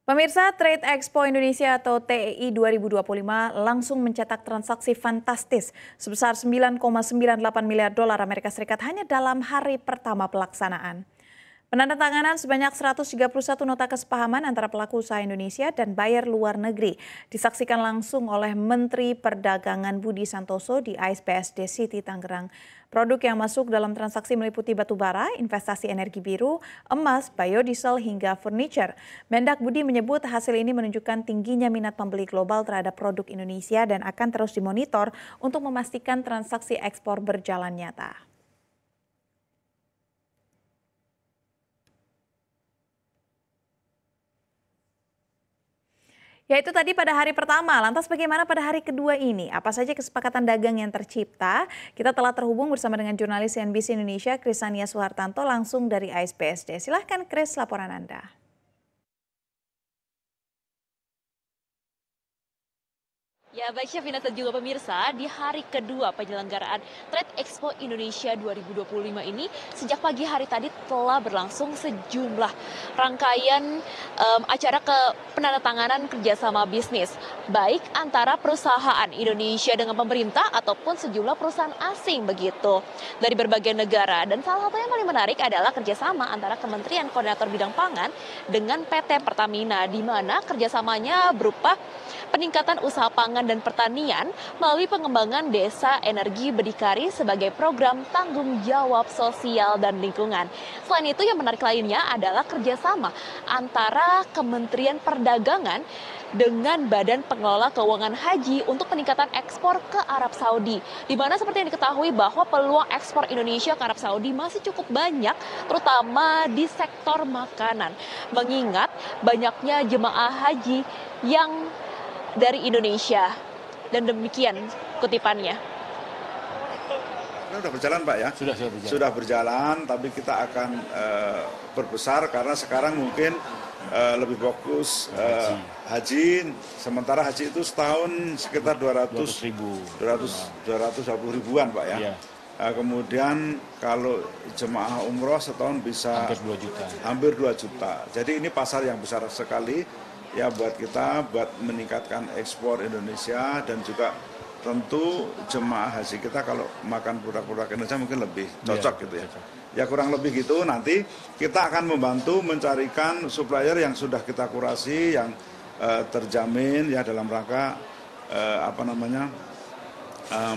Pemirsa, Trade Expo Indonesia atau TEI 2025 langsung mencetak transaksi fantastis sebesar 9,98 miliar dolar Amerika Serikat hanya dalam hari pertama pelaksanaan. Penandatanganan sebanyak 131 nota kesepahaman antara pelaku usaha Indonesia dan buyer luar negeri disaksikan langsung oleh Menteri Perdagangan Budi Santoso di AIS-BSD City Tangerang. Produk yang masuk dalam transaksi meliputi batubara, investasi energi biru, emas, biodiesel hingga furniture. Mendak Budi menyebut hasil ini menunjukkan tingginya minat pembeli global terhadap produk Indonesia dan akan terus dimonitor untuk memastikan transaksi ekspor berjalan nyata. Ya itu tadi pada hari pertama, lantas bagaimana pada hari kedua ini? Apa saja kesepakatan dagang yang tercipta? Kita telah terhubung bersama dengan jurnalis CNBC Indonesia, Krisania Suhartanto langsung dari AIS-BSD. Silahkan Kris, laporan Anda. Ya, baik Syafina dan juga pemirsa, di hari kedua penyelenggaraan Trade Expo Indonesia 2025 ini, sejak pagi hari tadi telah berlangsung sejumlah rangkaian acara penandatanganan kerjasama bisnis, baik antara perusahaan Indonesia dengan pemerintah ataupun sejumlah perusahaan asing begitu dari berbagai negara. Dan salah satu yang paling menarik adalah kerjasama antara Kementerian Koordinator Bidang Pangan dengan PT Pertamina, di mana kerjasamanya berupa peningkatan usaha pangan dan pertanian melalui pengembangan desa energi berdikari sebagai program tanggung jawab sosial dan lingkungan. Selain itu, yang menarik lainnya adalah kerjasama antara Kementerian Perdagangan dengan Badan Pengelola Keuangan Haji untuk peningkatan ekspor ke Arab Saudi. Di mana seperti yang diketahui bahwa peluang ekspor Indonesia ke Arab Saudi masih cukup banyak, terutama di sektor makanan. Mengingat banyaknya jemaah haji yang dari Indonesia. Dan demikian kutipannya. Sudah berjalan Pak ya? Sudah berjalan, tapi kita akan berbesar karena sekarang mungkin lebih fokus haji. Sementara haji itu setahun sekitar 220 ribuan Pak ya. Kemudian kalau jemaah umroh setahun bisa hampir 2 juta. Jadi ini pasar yang besar sekali. Ya buat kita, buat meningkatkan ekspor Indonesia dan juga tentu jemaah haji kita kalau makan produk-produk Indonesia mungkin lebih cocok gitu ya. Ya kurang lebih gitu, nanti kita akan membantu mencarikan supplier yang sudah kita kurasi, yang terjamin ya dalam rangka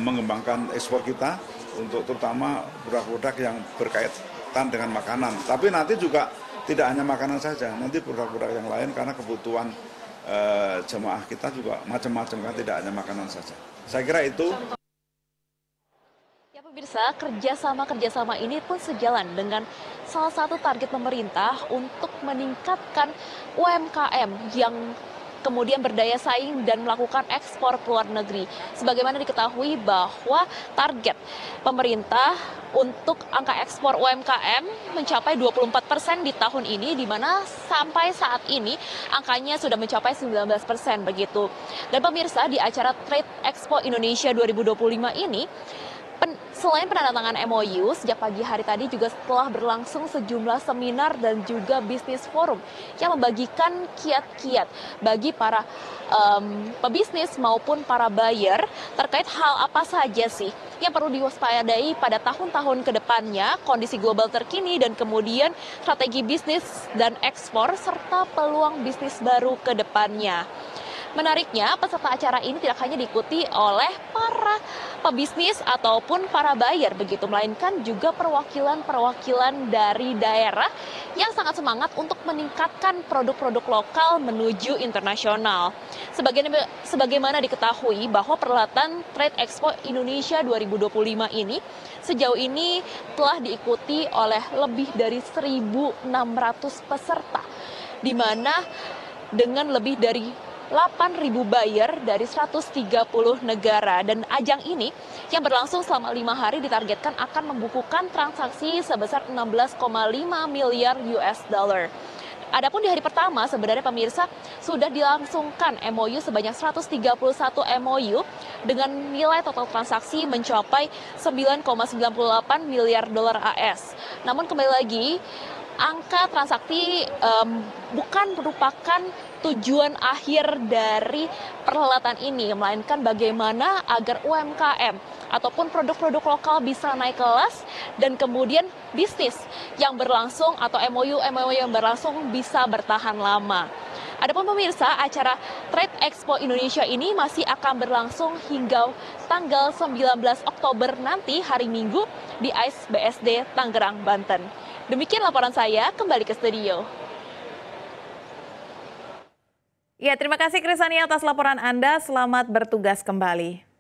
mengembangkan ekspor kita untuk terutama produk-produk yang berkaitan dengan makanan. Tapi nanti juga tidak hanya makanan saja, nanti produk-produk yang lain karena kebutuhan jemaah kita juga macam-macam kan, tidak hanya makanan saja. Saya kira itu. Ya pemirsa, kerjasama ini pun sejalan dengan salah satu target pemerintah untuk meningkatkan UMKM yang kemudian berdaya saing dan melakukan ekspor ke luar negeri. Sebagaimana diketahui bahwa target pemerintah untuk angka ekspor UMKM mencapai 24% di tahun ini, di mana sampai saat ini angkanya sudah mencapai 19% begitu. Dan pemirsa, di acara Trade Expo Indonesia 2025 ini, selain penandatangan MOU, sejak pagi hari tadi juga telah berlangsung sejumlah seminar dan juga bisnis forum yang membagikan kiat-kiat bagi para pebisnis maupun para buyer terkait hal apa saja sih yang perlu diwaspadai pada tahun-tahun ke depannya, kondisi global terkini dan kemudian strategi bisnis dan ekspor serta peluang bisnis baru ke depannya. Menariknya, peserta acara ini tidak hanya diikuti oleh para pebisnis ataupun para buyer begitu, melainkan juga perwakilan-perwakilan dari daerah yang sangat semangat untuk meningkatkan produk-produk lokal menuju internasional. Sebagaimana diketahui bahwa perhelatan Trade Expo Indonesia 2025 ini sejauh ini telah diikuti oleh lebih dari 1.600 peserta, di mana dengan lebih dari 8.000 buyer dari 130 negara. Dan ajang ini yang berlangsung selama 5 hari ditargetkan akan membukukan transaksi sebesar 16,5 miliar US dollar. Adapun di hari pertama sebenarnya pemirsa sudah dilangsungkan MOU sebanyak 131 MOU dengan nilai total transaksi mencapai 9,98 miliar dolar AS. Namun kembali lagi angka transaksi bukan merupakan tujuan akhir dari perhelatan ini, melainkan bagaimana agar UMKM ataupun produk-produk lokal bisa naik kelas dan kemudian bisnis yang berlangsung atau MOU yang berlangsung bisa bertahan lama. Adapun pemirsa, acara Trade Expo Indonesia ini masih akan berlangsung hingga tanggal 19 Oktober nanti hari Minggu di AIS BSD Tangerang, Banten. Demikian laporan saya, kembali ke studio. Ya, terima kasih Krisani atas laporan Anda. Selamat bertugas kembali.